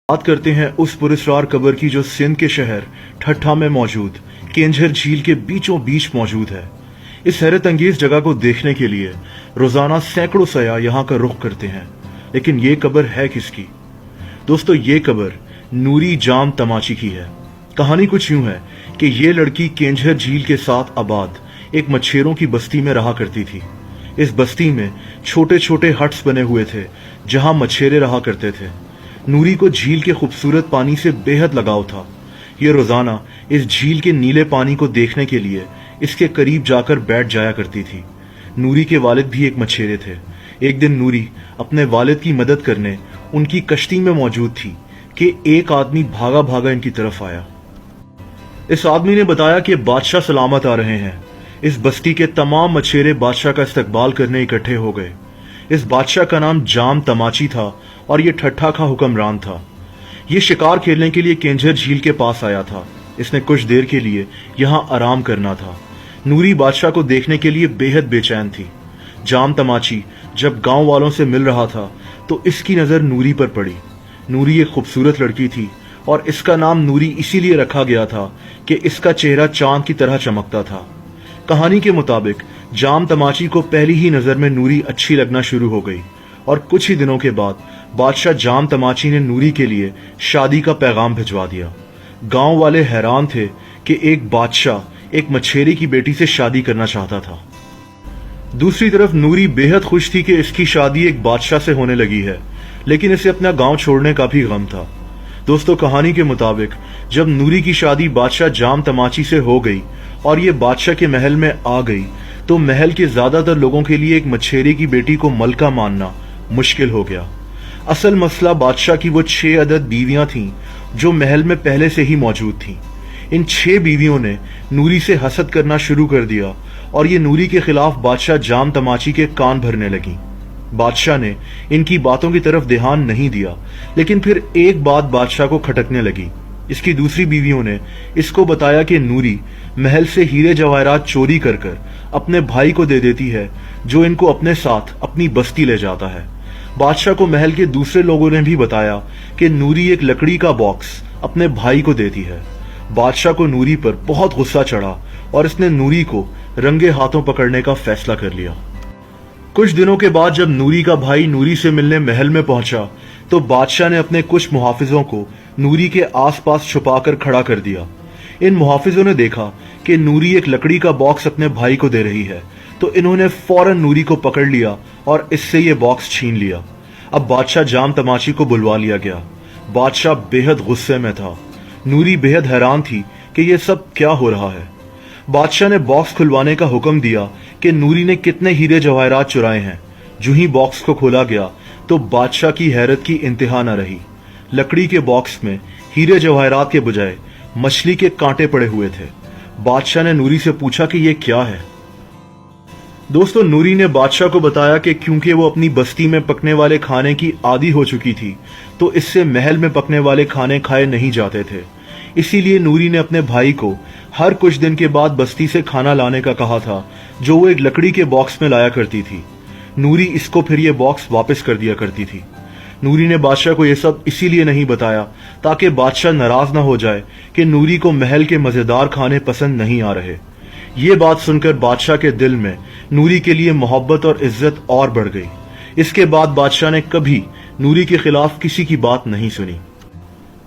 बात करते हैं उस पुरस्कार कब्र की जो सिंध के शहर ठट्ठा में मौजूद केंझर झील के बीचों बीच मौजूद है। इस हैरत अंगेज जगह को देखने के लिए रोजाना सैकड़ों सयाह यहाँ का रुख करते हैं, लेकिन ये कब्र है किसकी? दोस्तों, ये कब्र नूरी जाम तमाची की है। कहानी कुछ यूं है कि ये लड़की केंझर झील के साथ आबाद एक मच्छेरों की बस्ती में रहा करती थी। इस बस्ती में छोटे छोटे हट्स बने हुए थे जहां मच्छेरे रहा करते थे। नूरी को झील के खूबसूरत पानी से बेहद लगाव था। ये रोजाना इस झील के नीले पानी को देखने के लिए इसके करीब जाकर बैठ जाया करती थी। नूरी के वालिद भी एक मच्छेरे थे। एक दिन नूरी अपने वालिद की मदद करने उनकी कश्ती में मौजूद थी कि एक आदमी भागा भागा इनकी तरफ आया। इस आदमी ने बताया कि बादशाह सलामत आ रहे हैं। इस बस्ती के तमाम मच्छेरे बादशाह का इस्तकबाल करने इकट्ठे हो गए। इस बादशाह का नाम जाम तमाची था और ये ठट्ठा का हुक्मरान था। ये शिकार खेलने के लिए केंझर झील के पास आया था। इसने कुछ देर के लिए यहाँ आराम करना था। नूरी बादशाह को देखने के लिए बेहद बेचैन थी। जाम तमाची जब गांव वालों से मिल रहा था तो इसकी नजर नूरी पर पड़ी। नूरी एक खूबसूरत लड़की थी और इसका नाम नूरी इसीलिए रखा गया था कि इसका चेहरा चांद की तरह चमकता था। कहानी के मुताबिक जाम तमाची को पहली ही नजर में नूरी अच्छी लगना शुरू हो गई और कुछ ही दिनों के बाद बादशाह जाम तमाची ने नूरी के लिए शादी का पैगाम भिजवा दिया। गांव वाले हैरान थे कि एक बादशाह एक मच्छेरे की बेटी से शादी करना चाहता था। दूसरी तरफ नूरी बेहद खुश थी कि इसकी शादी एक बादशाह से होने लगी है, लेकिन इसे अपना गांव छोड़ने का भी गम था। दोस्तों, कहानी के मुताबिक जब नूरी की शादी बादशाह जाम तमाची से हो गई और ये बादशाह के महल में आ गई तो महल के ज्यादातर लोगों के लिए एक मच्छेरे की बेटी को मलका मानना मुश्किल हो गया। असल मसला बादशाह की वो 6 अदद बीवियां थीं जो महल में पहले से ही मौजूद थीं। इन 6 बीवियों ने नूरी से हसद करना शुरू कर दिया और ये नूरी के खिलाफ बादशाह जाम तमाची के कान भरने लगी। बादशाह ने इनकी बातों की तरफ ध्यान नहीं दिया, लेकिन फिर एक बात बादशाह को खटकने लगी। इसकी दूसरी बीवियों ने इसको बताया कि नूरी महल से हीरे जवाहरात चोरी कर कर अपने भाई को दे देती है, जो इनको अपने साथ अपनी बस्ती ले जाता है। बादशाह को महल के दूसरे लोगों ने भी बताया कि नूरी एक लकड़ी का बॉक्स अपने भाई को देती है। बादशाह को नूरी पर बहुत गुस्सा चढ़ा और इसने नूरी को रंगे हाथों पकड़ने का फैसला कर लिया। कुछ दिनों के बाद जब नूरी का भाई नूरी से मिलने महल में पहुंचा तो बादशाह ने अपने कुछ मुहाफिजों को नूरी के आसपास छुपाकर खड़ा कर दिया। इन मुहाफिजों ने देखा कि नूरी एक लकड़ी का बॉक्स अपने भाई को दे रही है, तो इन्होंने फौरन नूरी को पकड़ लिया और इससे ये बॉक्स छीन लिया। अब बादशाह जाम तमाची को बुलवा लिया गया। बादशाह बेहद गुस्से में था। नूरी बेहद हैरान थी कि ये सब क्या हो रहा है। बादशाह ने बॉक्स खुलवाने का हुक्म दिया कि नूरी ने कितने हीरे जवाहरात चुराए हैं। जो ही बॉक्स को खोला गया तो बादशाह की हैरत की इंतहा न रही। लकड़ी के बॉक्स में हीरे जवाहरात के बजाय मछली के कांटे पड़े हुए थे। बादशाह ने नूरी से पूछा कि यह क्या है। दोस्तों, नूरी ने बादशाह को बताया कि क्योंकि वो अपनी बस्ती में पकने वाले खाने की आदी हो चुकी थी तो इससे महल में पकने वाले खाने खाए नहीं जाते थे। इसीलिए नूरी ने अपने भाई को हर कुछ दिन के बाद बस्ती से खाना लाने का कहा था, जो वो एक लकड़ी के बॉक्स में लाया करती थी। नूरी इसको फिर ये बॉक्स वापस कर दिया करती थी। नूरी ने बादशाह को यह सब इसीलिए नहीं बताया ताकि बादशाह नाराज न हो जाए कि नूरी को महल के मजेदार खाने पसंद नहीं आ रहे। ये बात सुनकर बादशाह के दिल में नूरी के लिए मोहब्बत और इज्जत और बढ़ गई। इसके बाद बादशाह ने कभी नूरी के खिलाफ किसी की बात नहीं सुनी।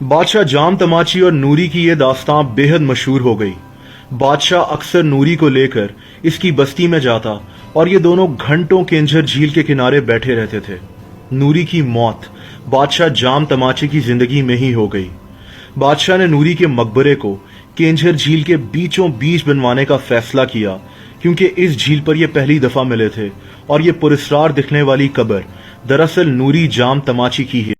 बादशाह जाम तमाची और नूरी की यह दास्तां बेहद मशहूर हो गई। बादशाह अक्सर नूरी को लेकर इसकी बस्ती में जाता और ये दोनों घंटों केंझर झील के किनारे बैठे रहते थे। नूरी की मौत बादशाह जाम तमाची की जिंदगी में ही हो गई। बादशाह ने नूरी के मकबरे को केंझर झील के बीचों बीच बनवाने का फैसला किया, क्योंकि इस झील पर यह पहली दफा मिले थे और ये पुरस्कार दिखने वाली कब्र दरअसल नूरी जाम तमाची की है।